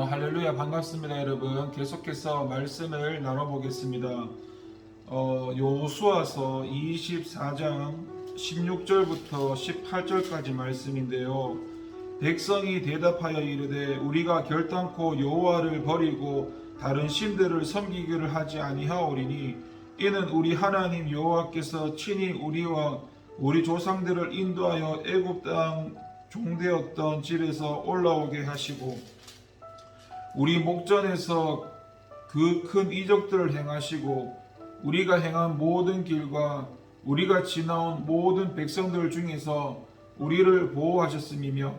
할렐루야, 반갑습니다. 여러분, 계속해서 말씀을 나눠보겠습니다. 요수아서 24장 16절부터 18절까지 말씀인데요. 백성이 대답하여 이르되 우리가 결단코 여호와를 버리고 다른 신들을 섬기기를 하지 아니하오리니 이는 우리 하나님 여호와께서 친히 우리와 우리 조상들을 인도하여 애굽 땅 종되었던 집에서 올라오게 하시고 우리 목전에서 그 큰 이적들을 행하시고 우리가 행한 모든 길과 우리가 지나온 모든 백성들 중에서 우리를 보호하셨음이며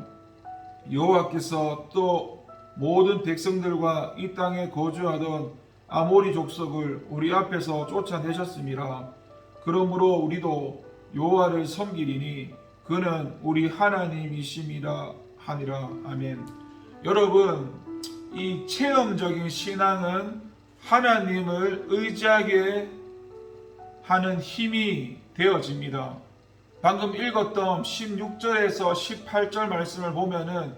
여호와께서 또 모든 백성들과 이 땅에 거주하던 아모리 족속을 우리 앞에서 쫓아내셨음이라. 그러므로 우리도 여호와를 섬기리니 그는 우리 하나님이심이라 하니라. 아멘. 여러분, 이 체험적인 신앙은 하나님을 의지하게 하는 힘이 되어집니다. 방금 읽었던 16절에서 18절 말씀을 보면은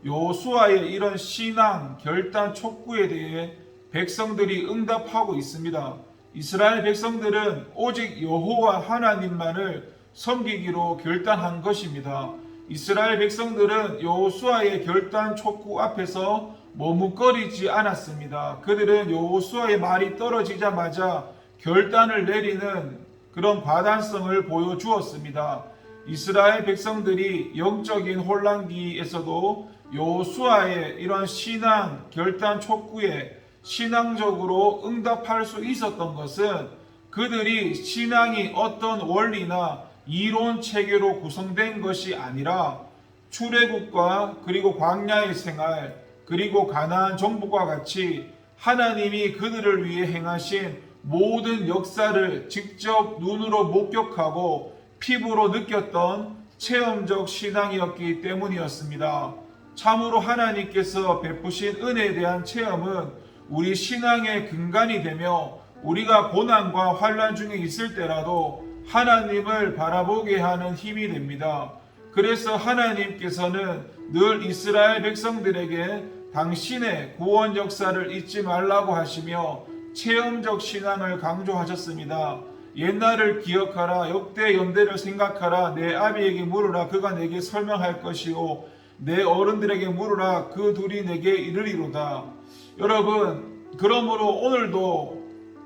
요수아의 이런 신앙, 결단, 촉구에 대해 백성들이 응답하고 있습니다. 이스라엘 백성들은 오직 여호와 하나님만을 섬기기로 결단한 것입니다. 이스라엘 백성들은 여호수아의 결단 촉구 앞에서 머뭇거리지 않았습니다. 그들은 여호수아의 말이 떨어지자마자 결단을 내리는 그런 과단성을 보여주었습니다. 이스라엘 백성들이 영적인 혼란기에서도 여호수아의 이런 신앙, 결단 촉구에 신앙적으로 응답할 수 있었던 것은 그들이 신앙이 어떤 원리나 이론 체계로 구성된 것이 아니라 출애굽과 그리고 광야의 생활 그리고 가나안 정복과 같이 하나님이 그들을 위해 행하신 모든 역사를 직접 눈으로 목격하고 피부로 느꼈던 체험적 신앙이었기 때문이었습니다. 참으로 하나님께서 베푸신 은혜에 대한 체험은 우리 신앙의 근간이 되며 우리가 고난과 환난 중에 있을 때라도 하나님을 바라보게 하는 힘이 됩니다. 그래서 하나님께서는 늘 이스라엘 백성들에게 당신의 구원 역사를 잊지 말라고 하시며 체험적 신앙을 강조하셨습니다. 옛날을 기억하라, 역대 연대를 생각하라, 내 아비에게 물으라, 그가 내게 설명할 것이요 내 어른들에게 물으라, 그 둘이 내게 이르리로다. 여러분, 그러므로 오늘도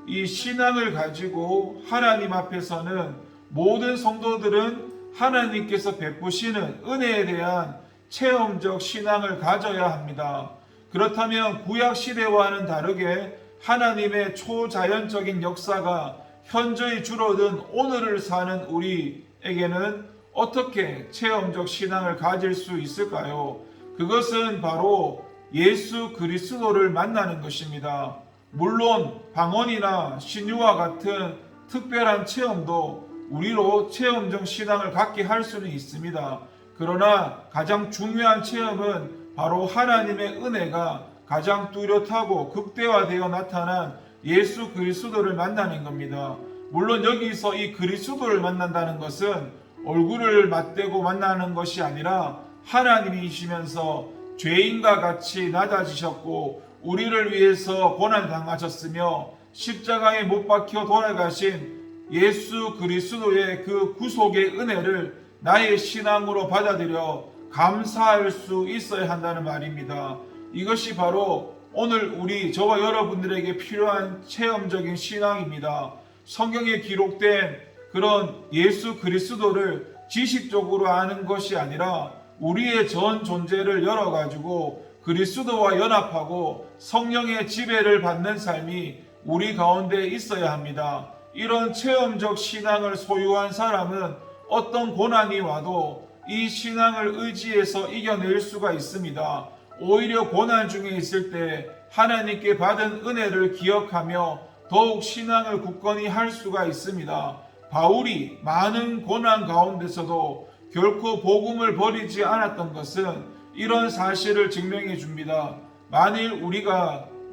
이 신앙을 가지고 하나님 앞에서는 모든 성도들은 하나님께서 베푸시는 은혜에 대한 체험적 신앙을 가져야 합니다. 그렇다면 구약 시대와는 다르게 하나님의 초자연적인 역사가 현저히 줄어든 오늘을 사는 우리에게는 어떻게 체험적 신앙을 가질 수 있을까요? 그것은 바로 예수 그리스도를 만나는 것입니다. 물론 방언이나 신유와 같은 특별한 체험도 우리로 체험적 신앙을 갖게 할 수는 있습니다. 그러나 가장 중요한 체험은 바로 하나님의 은혜가 가장 뚜렷하고 극대화되어 나타난 예수 그리스도를 만나는 겁니다. 물론 여기서 이 그리스도를 만난다는 것은 얼굴을 맞대고 만나는 것이 아니라 하나님이시면서 죄인과 같이 낮아지셨고 우리를 위해서 고난당하셨으며 십자가에 못 박혀 돌아가신 예수 그리스도의 그 구속의 은혜를 나의 신앙으로 받아들여 감사할 수 있어야 한다는 말입니다. 이것이 바로 오늘 저와 여러분들에게 필요한 체험적인 신앙입니다. 성경에 기록된 그런 예수 그리스도를 지식적으로 아는 것이 아니라 우리의 전 존재를 열어가지고 그리스도와 연합하고 성령의 지배를 받는 삶이 우리 가운데 있어야 합니다. 이런 체험적 신앙을 소유한 사람은 어떤 고난이 와도 이 신앙을 의지해서 이겨낼 수가 있습니다. 오히려 고난 중에 있을 때 하나님께 받은 은혜를 기억하며 더욱 신앙을 굳건히 할 수가 있습니다. 바울이 많은 고난 가운데서도 결코 복음을 버리지 않았던 것은 이런 사실을 증명해 줍니다. 만일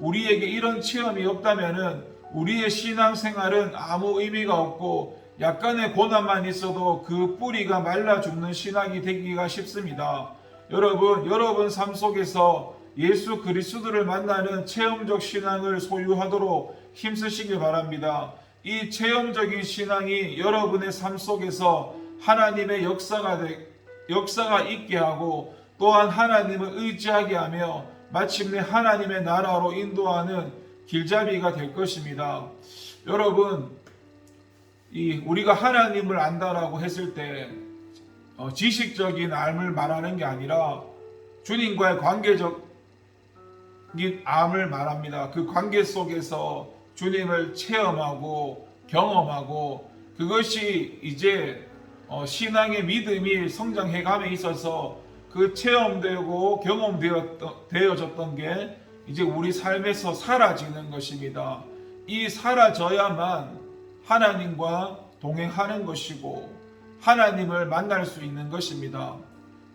우리에게 이런 체험이 없다면 우리의 신앙생활은 아무 의미가 없고 약간의 고난만 있어도 그 뿌리가 말라 죽는 신앙이 되기가 쉽습니다. 여러분 삶 속에서 예수 그리스도를 만나는 체험적 신앙을 소유하도록 힘쓰시길 바랍니다. 이 체험적인 신앙이 여러분의 삶 속에서 하나님의 역사가 있게 하고 또한 하나님을 의지하게 하며 마침내 하나님의 나라로 인도하는 길잡이가 될 것입니다. 여러분, 우리가 하나님을 안다라고 했을 때 지식적인 암을 말하는 게 아니라 주님과의 관계적인 암을 말합니다. 그 관계 속에서 주님을 체험하고 경험하고 그것이 이제 신앙의 믿음이 성장해감에 있어서 그 체험되고 경험되어졌던 게 이제 우리 삶에서 사라지는 것입니다. 이 사라져야만 하나님과 동행하는 것이고 하나님을 만날 수 있는 것입니다.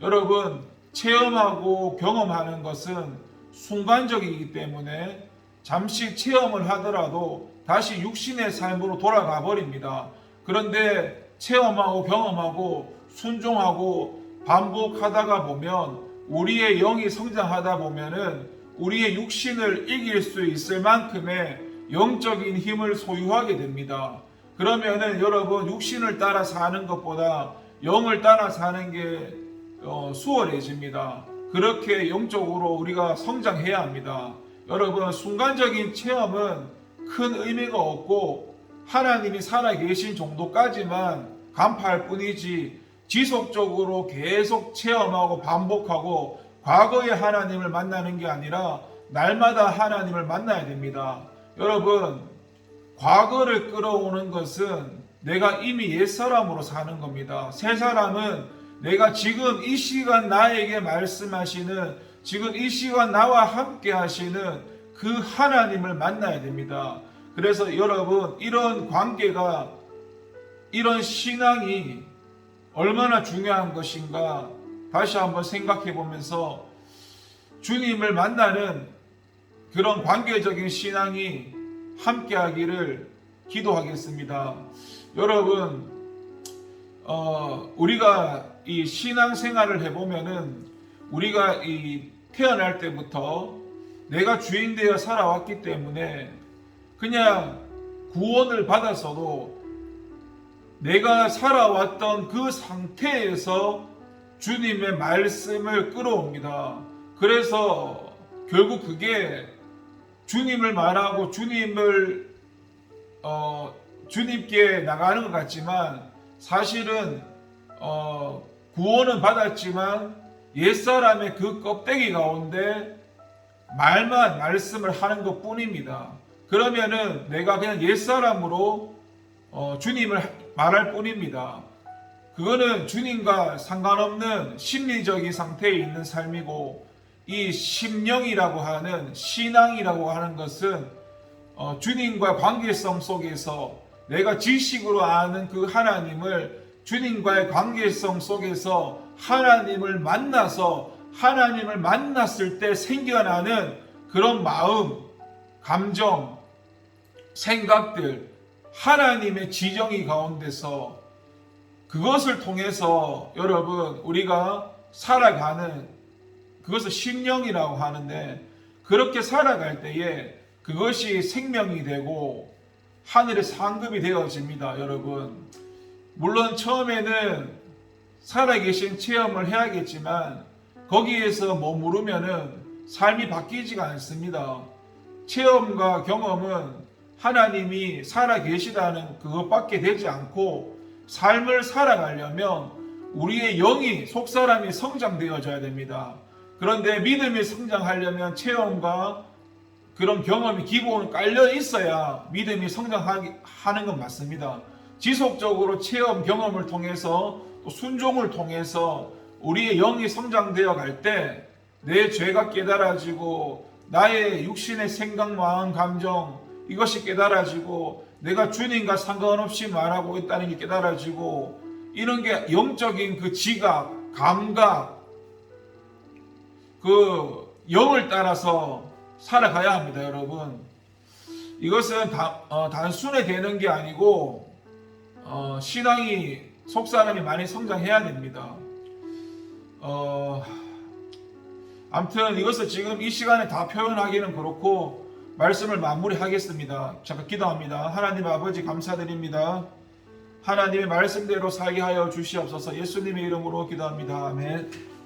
여러분, 체험하고 경험하는 것은 순간적이기 때문에 잠시 체험을 하더라도 다시 육신의 삶으로 돌아가 버립니다. 그런데 체험하고 경험하고 순종하고 반복하다가 보면 우리의 영이 성장하다 보면은 우리의 육신을 이길 수 있을 만큼의 영적인 힘을 소유하게 됩니다. 그러면은 여러분, 육신을 따라 사는 것보다 영을 따라 사는 게 수월해집니다. 그렇게 영적으로 우리가 성장해야 합니다. 여러분, 순간적인 체험은 큰 의미가 없고 하나님이 살아계신 정도까지만 간파할 뿐이지 지속적으로 계속 체험하고 반복하고 과거의 하나님을 만나는 게 아니라 날마다 하나님을 만나야 됩니다. 여러분, 과거를 끌어오는 것은 내가 이미 옛사람으로 사는 겁니다. 새 사람은 내가 지금 이 시간 나에게 말씀하시는, 지금 이 시간 나와 함께 하시는 그 하나님을 만나야 됩니다. 그래서 여러분, 이런 관계가, 이런 신앙이 얼마나 중요한 것인가 다시 한번 생각해 보면서 주님을 만나는 그런 관계적인 신앙이 함께 하기를 기도하겠습니다. 여러분, 우리가 이 신앙생활을 해보면은 우리가 태어날 때부터 내가 주인 되어 살아왔기 때문에 그냥 구원을 받았어도 내가 살아왔던 그 상태에서 주님의 말씀을 끌어옵니다. 그래서 결국 그게 주님을 말하고 주님께 나가는 것 같지만 사실은 구원은 받았지만 옛사람의 그 껍데기 가운데 말씀을 하는 것 뿐입니다. 그러면은 내가 그냥 옛사람으로 주님을 말할 뿐입니다. 그거는 주님과 상관없는 심리적인 상태에 있는 삶이고, 이 심령이라고 하는, 신앙이라고 하는 것은 주님과 관계성 속에서 내가 지식으로 아는 그 하나님을 주님과의 관계성 속에서 하나님을 만나서 하나님을 만났을 때 생겨나는 그런 마음, 감정, 생각들, 하나님의 지정이 가운데서 그것을 통해서 여러분 우리가 살아가는, 그것을 심령이라고 하는데, 그렇게 살아갈 때에 그것이 생명이 되고 하늘의 상급이 되어집니다. 여러분, 물론 처음에는 살아계신 체험을 해야겠지만 거기에서 머무르면은 삶이 바뀌지가 않습니다. 체험과 경험은 하나님이 살아계시다는 그것밖에 되지 않고, 삶을 살아가려면 우리의 영이, 속사람이 성장되어져야 됩니다. 그런데 믿음이 성장하려면 체험과 그런 경험이 기본으로 깔려 있어야 믿음이 성장하는 건 맞습니다. 지속적으로 체험, 경험을 통해서 또 순종을 통해서 우리의 영이 성장되어 갈 때 내 죄가 깨달아지고 나의 육신의 생각, 마음, 감정 이것이 깨달아지고 내가 주님과 상관없이 말하고 있다는 게 깨달아지고, 이런 게 영적인 그 지각, 감각, 그 영을 따라서 살아가야 합니다. 여러분, 이것은 단순히 되는 게 아니고 신앙이, 속사람이 많이 성장해야 됩니다. 아무튼 이것을 지금 이 시간에 다 표현하기는 그렇고 말씀을 마무리하겠습니다. 잠깐 기도합니다. 하나님 아버지 감사드립니다. 하나님의 말씀대로 살게 하여 주시옵소서. 예수님의 이름으로 기도합니다. 아멘.